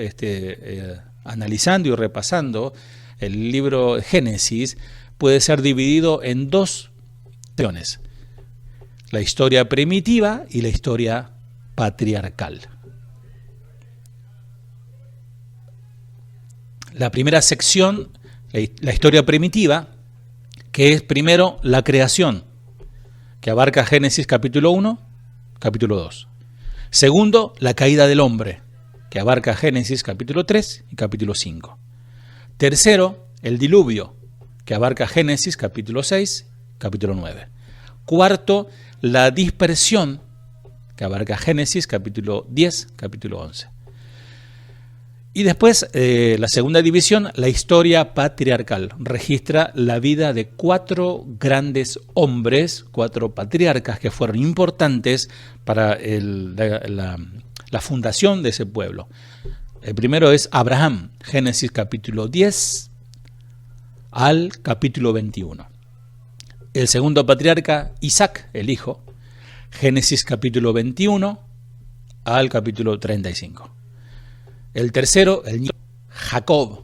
analizando y repasando. El libro Génesis puede ser dividido en 2 secciones: la historia primitiva y la historia patriarcal. La primera sección, la historia primitiva, que es primero la creación, que abarca Génesis capítulo 1, capítulo 2. Segundo, la caída del hombre, que abarca Génesis capítulo 3 y capítulo 5. Tercero, el diluvio, que abarca Génesis capítulo 6, capítulo 9. Cuarto, la dispersión, que abarca Génesis capítulo 10, capítulo 11. Y después, la segunda división, la historia patriarcal, registra la vida de 4 grandes hombres, 4 patriarcas que fueron importantes para la fundación de ese pueblo. El primero es Abraham, Génesis capítulo 10 al capítulo 21. El segundo patriarca, Isaac, el hijo, Génesis capítulo 21 al capítulo 35. El tercero, el niño Jacob,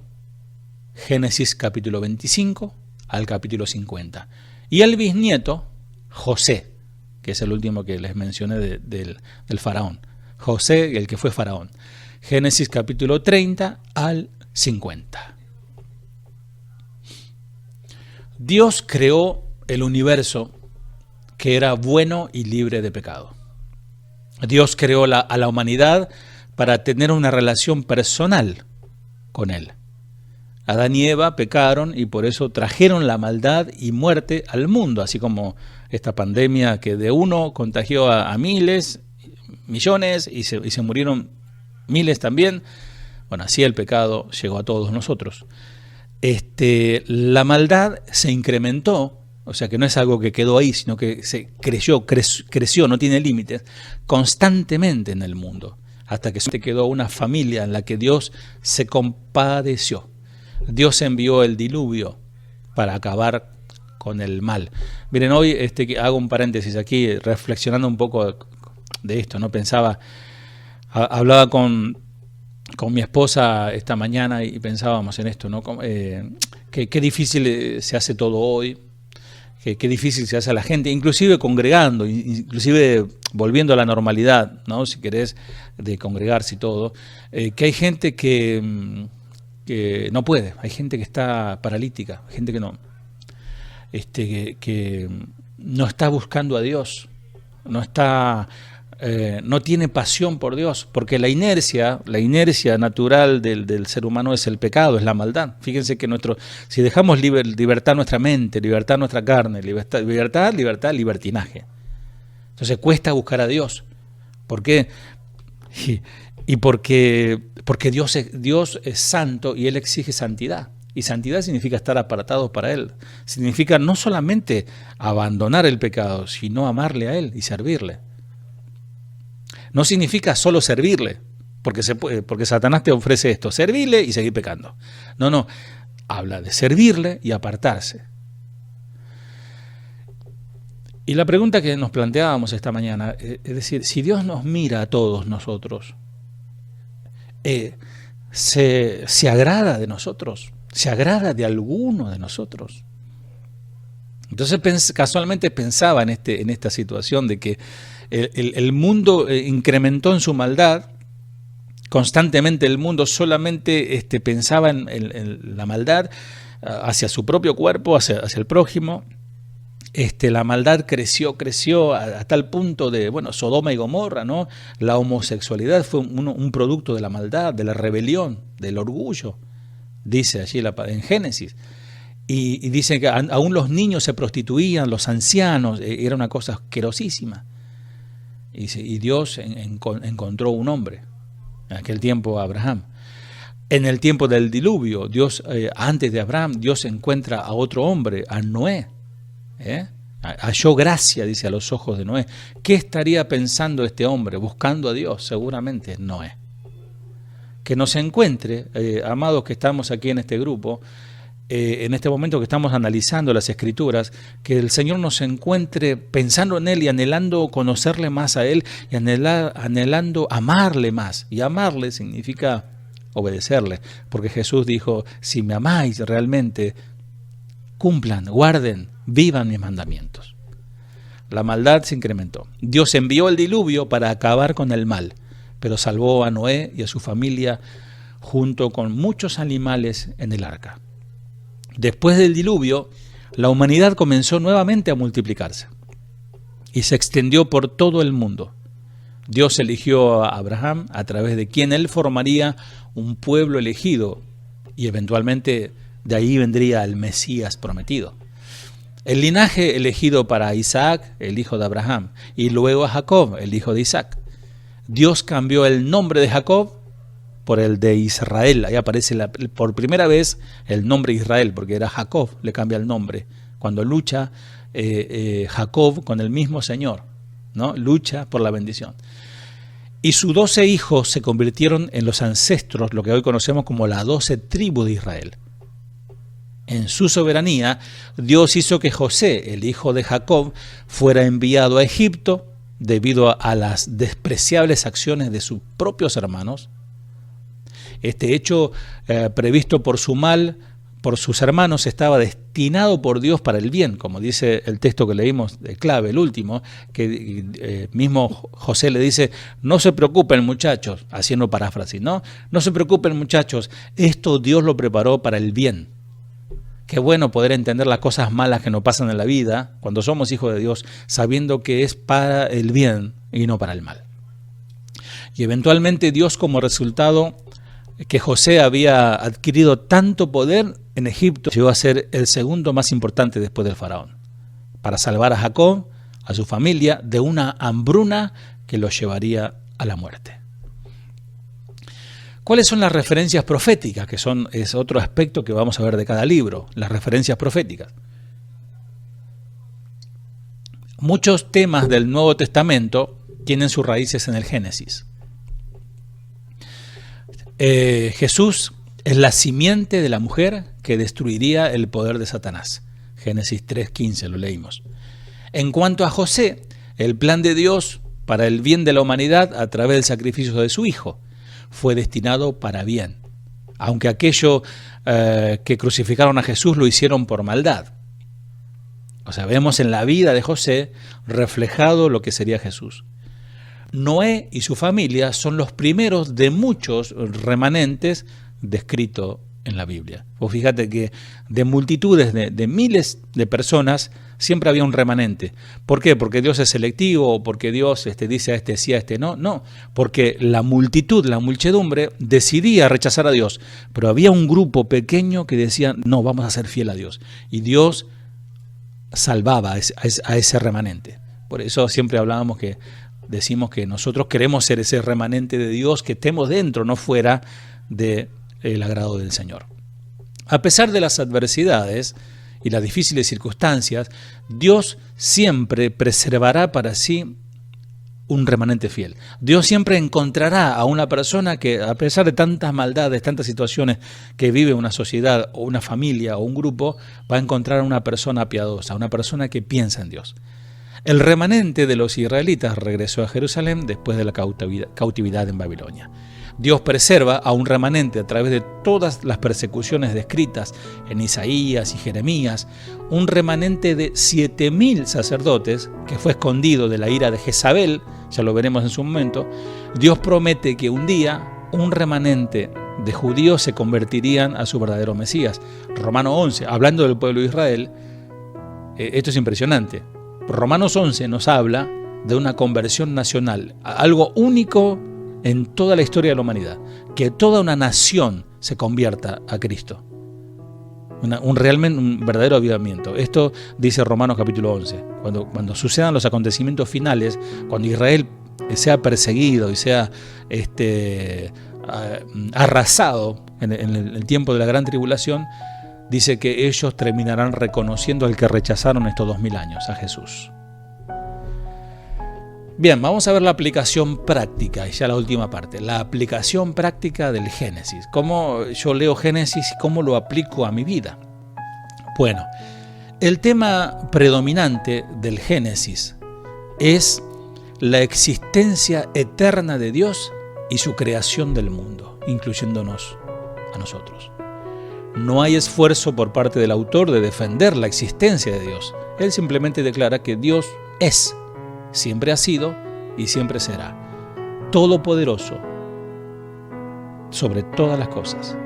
Génesis capítulo 25 al capítulo 50. Y el bisnieto, José, que es el último que les mencioné del faraón. José, el que fue faraón. Génesis capítulo 30 al 50. Dios creó el universo que era bueno y libre de pecado. Dios creó a la humanidad para tener una relación personal con Él. Adán y Eva pecaron y por eso trajeron la maldad y muerte al mundo, así como esta pandemia que de uno contagió a miles, millones, y se murieron miles también. Bueno, así el pecado llegó a todos nosotros. La maldad se incrementó, o sea que no es algo que quedó ahí, sino que se creció, no tiene límites, constantemente en el mundo, hasta que se quedó una familia en la que Dios se compadeció. Dios envió el diluvio para acabar con el mal. Miren, hoy hago un paréntesis aquí, reflexionando un poco de esto, ¿no? Hablaba con mi esposa esta mañana y pensábamos en esto, ¿no? Qué difícil se hace todo hoy, qué difícil se hace a la gente, inclusive congregando, inclusive volviendo a la normalidad, ¿no? Si querés, de congregarse y todo, que hay gente que no puede, hay gente que está paralítica, gente que no, que no está buscando a Dios, no tiene pasión por Dios, porque la inercia natural del ser humano es el pecado, es la maldad. Fíjense que si dejamos libertad nuestra mente, libertad nuestra carne, libertinaje. Entonces cuesta buscar a Dios. ¿Por qué? Y porque Dios es santo y Él exige santidad. Y santidad significa estar apartados para Él. Significa no solamente abandonar el pecado, sino amarle a Él y servirle. No significa solo servirle, porque Satanás te ofrece esto, servirle y seguir pecando. No, Habla de servirle y apartarse. Y la pregunta que nos planteábamos esta mañana, es decir, si Dios nos mira a todos nosotros, ¿se agrada de nosotros? ¿Se agrada de alguno de nosotros? Entonces casualmente pensaba en esta situación de que el mundo incrementó en su maldad. Constantemente el mundo solamente pensaba en la maldad hacia su propio cuerpo, hacia el prójimo. La maldad creció a tal punto de, Sodoma y Gomorra, ¿no? La homosexualidad fue un producto de la maldad, de la rebelión, del orgullo, dice allí en Génesis. Y dice que aún los niños se prostituían, los ancianos, era una cosa asquerosísima. Y Dios encontró un hombre, en aquel tiempo Abraham. En el tiempo del diluvio, antes de Abraham, Dios encuentra a otro hombre, a Noé. Halló gracia, dice, a los ojos de Noé. ¿Qué estaría pensando este hombre? Buscando a Dios, seguramente Noé. Que nos encuentre, amados que estamos aquí en este grupo, en este momento que estamos analizando las Escrituras, que el Señor nos encuentre pensando en Él y anhelando conocerle más a Él y anhelando amarle más. Y amarle significa obedecerle, porque Jesús dijo, si me amáis realmente, cumplan, guarden, vivan mis mandamientos. La maldad se incrementó. Dios envió el diluvio para acabar con el mal, pero salvó a Noé y a su familia junto con muchos animales en el arca. Después del diluvio, la humanidad comenzó nuevamente a multiplicarse y se extendió por todo el mundo. Dios eligió a Abraham, a través de quien él formaría un pueblo elegido y eventualmente de ahí vendría el Mesías prometido. El linaje elegido para Isaac, el hijo de Abraham, y luego a Jacob, el hijo de Isaac. Dios cambió el nombre de Jacob por el de Israel. Ahí aparece por primera vez el nombre Israel, porque era Jacob, le cambia el nombre. Cuando lucha Jacob con el mismo Señor, ¿no? Lucha por la bendición. Y sus 12 hijos se convirtieron en los ancestros, lo que hoy conocemos como las 12 tribus de Israel. En su soberanía, Dios hizo que José, el hijo de Jacob, fuera enviado a Egipto debido a las despreciables acciones de sus propios hermanos. Este hecho previsto por sus hermanos, estaba destinado por Dios para el bien, como dice el texto que leímos de clave, el último, que mismo José le dice, no se preocupen muchachos, haciendo paráfrasis, ¿no? No se preocupen muchachos, esto Dios lo preparó para el bien. Qué bueno poder entender las cosas malas que nos pasan en la vida, cuando somos hijos de Dios, sabiendo que es para el bien y no para el mal. Y eventualmente Dios, como resultado que José había adquirido tanto poder en Egipto, llegó a ser el segundo más importante después del faraón, para salvar a Jacob, a su familia, de una hambruna que los llevaría a la muerte. ¿Cuáles son las referencias proféticas? Que es otro aspecto que vamos a ver de cada libro, las referencias proféticas. Muchos temas del Nuevo Testamento tienen sus raíces en el Génesis. Jesús es la simiente de la mujer que destruiría el poder de Satanás. Génesis 3:15 lo leímos. En cuanto a José, el plan de Dios para el bien de la humanidad a través del sacrificio de su hijo fue destinado para bien, aunque aquello que crucificaron a Jesús lo hicieron por maldad. O sea, vemos en la vida de José reflejado lo que sería Jesús. Noé y su familia son los primeros de muchos remanentes descritos en la Biblia. Vos fíjate que de multitudes, de miles de personas, siempre había un remanente. ¿Por qué? ¿Porque Dios es selectivo o porque Dios dice a este sí, a este no? No, porque la multitud, la muchedumbre decidía rechazar a Dios, pero había un grupo pequeño que decía, no, vamos a ser fiel a Dios. Y Dios salvaba a ese remanente. Por eso siempre decimos que nosotros queremos ser ese remanente de Dios, que estemos dentro, no fuera del agrado del Señor. A pesar de las adversidades y las difíciles circunstancias, Dios siempre preservará para sí un remanente fiel. Dios siempre encontrará a una persona que, a pesar de tantas maldades, tantas situaciones que vive una sociedad o una familia o un grupo, va a encontrar a una persona piadosa, una persona que piensa en Dios. El remanente de los israelitas regresó a Jerusalén después de la cautividad en Babilonia. Dios preserva a un remanente a través de todas las persecuciones descritas en Isaías y Jeremías, un remanente de 7.000 sacerdotes que fue escondido de la ira de Jezabel, ya lo veremos en su momento. Dios promete que un día un remanente de judíos se convertirían a su verdadero Mesías. Romanos 11, hablando del pueblo de Israel, esto es impresionante. Romanos 11 nos habla de una conversión nacional, algo único en toda la historia de la humanidad, que toda una nación se convierta a Cristo. Realmente un verdadero avivamiento. Esto dice Romanos capítulo 11. Cuando sucedan los acontecimientos finales, cuando Israel sea perseguido y sea arrasado en el tiempo de la gran tribulación, dice que ellos terminarán reconociendo al que rechazaron estos 2000 años, a Jesús. Bien, vamos a ver la aplicación práctica, y ya la última parte, la aplicación práctica del Génesis. ¿Cómo yo leo Génesis y cómo lo aplico a mi vida? Bueno, el tema predominante del Génesis es la existencia eterna de Dios y su creación del mundo, incluyéndonos a nosotros. No hay esfuerzo por parte del autor de defender la existencia de Dios. Él simplemente declara que Dios es, siempre ha sido y siempre será, todopoderoso sobre todas las cosas.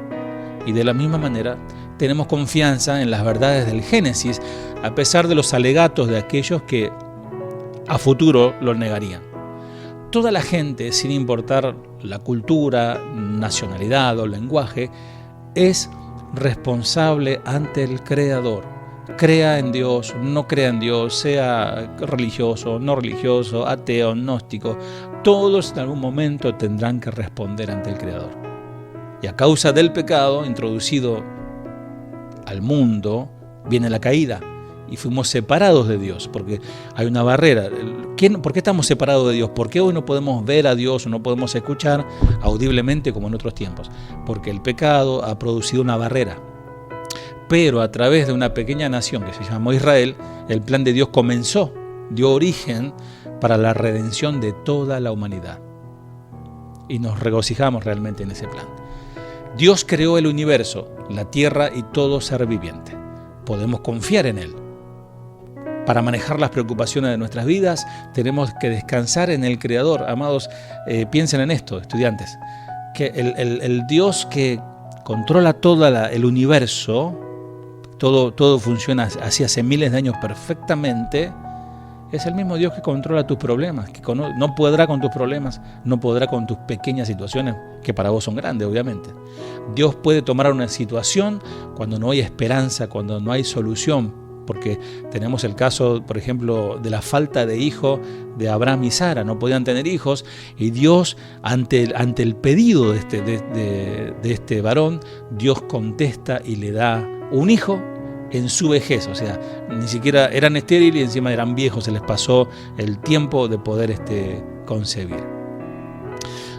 Y de la misma manera tenemos confianza en las verdades del Génesis, a pesar de los alegatos de aquellos que a futuro lo negarían. Toda la gente, sin importar la cultura, nacionalidad o lenguaje, es responsable ante el Creador. Crea en Dios, no crea en Dios, sea religioso, no religioso, ateo, gnóstico, todos en algún momento tendrán que responder ante el Creador. Y a causa del pecado introducido al mundo, viene la caída y fuimos separados de Dios, porque hay una barrera. ¿Por qué estamos separados de Dios? ¿Por qué hoy no podemos ver a Dios o no podemos escuchar audiblemente como en otros tiempos? Porque el pecado ha producido una barrera. Pero a través de una pequeña nación que se llamó Israel, el plan de Dios comenzó, dio origen para la redención de toda la humanidad. Y nos regocijamos realmente en ese plan. Dios creó el universo, la tierra y todo ser viviente. Podemos confiar en Él. Para manejar las preocupaciones de nuestras vidas, tenemos que descansar en el Creador. Amados, piensen en esto, estudiantes, que el Dios que controla todo el universo, todo funciona así hace miles de años perfectamente, es el mismo Dios que controla tus problemas, que no podrá con tus problemas, no podrá con tus pequeñas situaciones, que para vos son grandes, obviamente. Dios puede tomar una situación cuando no hay esperanza, cuando no hay solución, porque tenemos el caso, por ejemplo, de la falta de hijo de Abraham y Sara, no podían tener hijos, y Dios, ante el pedido de este varón, Dios contesta y le da un hijo en su vejez. O sea, ni siquiera eran estériles y encima eran viejos, se les pasó el tiempo de poder concebir.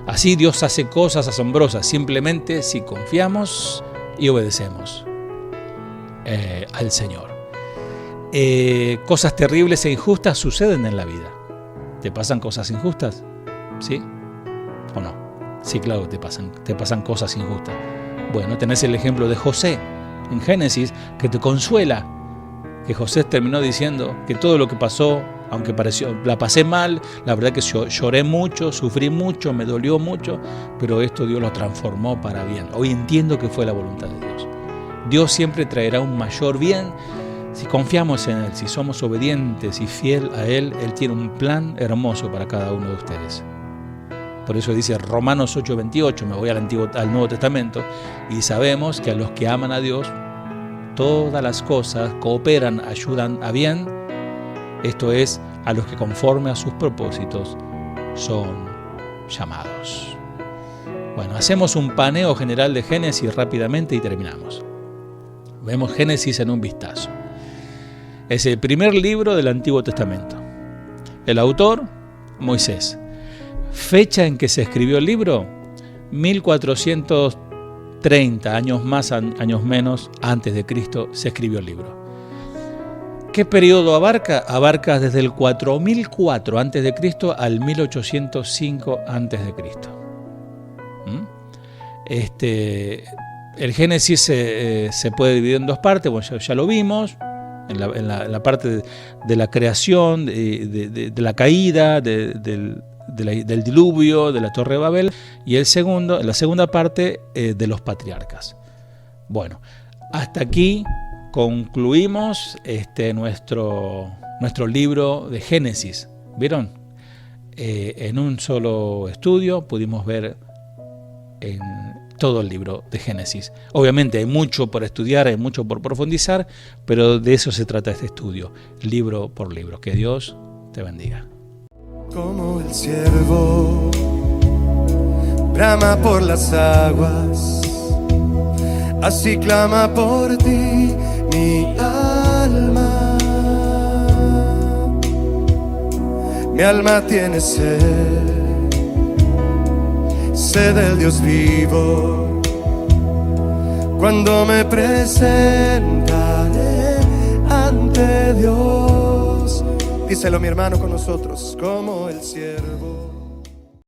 Así Dios hace cosas asombrosas, simplemente si confiamos y obedecemos al Señor. Cosas terribles e injustas suceden en la vida. ¿Te pasan cosas injustas? ¿Sí? ¿O no? Sí, claro, te pasan cosas injustas. Bueno, tenés el ejemplo de José en Génesis, que te consuela, que José terminó diciendo que todo lo que pasó, aunque la pasé mal, la verdad que lloré mucho, sufrí mucho, me dolió mucho, pero esto Dios lo transformó para bien. Hoy entiendo que fue la voluntad de Dios. Dios siempre traerá un mayor bien si confiamos en Él, si somos obedientes y fiel a Él. Él tiene un plan hermoso para cada uno de ustedes. Por eso dice Romanos 8:28, me voy al Nuevo Testamento, y sabemos que a los que aman a Dios, todas las cosas cooperan, ayudan a bien, esto es, a los que conforme a sus propósitos son llamados. Bueno, hacemos un paneo general de Génesis rápidamente y terminamos. Vemos Génesis en un vistazo. Es el primer libro del Antiguo Testamento. El autor, Moisés. Fecha en que se escribió el libro, 1430, años más, años menos, antes de Cristo, se escribió el libro. ¿Qué periodo abarca? Abarca desde el 4004 antes de Cristo al 1805 antes de Cristo. El Génesis se puede dividir en dos partes, bueno, ya lo vimos, en la parte de la creación, de la caída, del diluvio, de la Torre de Babel, y la segunda parte de los patriarcas. Bueno, hasta aquí concluimos nuestro libro de Génesis. ¿Vieron? En un solo estudio pudimos ver en todo el libro de Génesis. Obviamente hay mucho por estudiar, hay mucho por profundizar, pero de eso se trata este estudio, libro por libro. Que Dios te bendiga. Como el ciervo brama por las aguas, así clama por ti mi alma. Mi alma tiene sed del Dios vivo. Cuando me presentaré ante Dios, díselo mi hermano con nosotros, como el ciervo.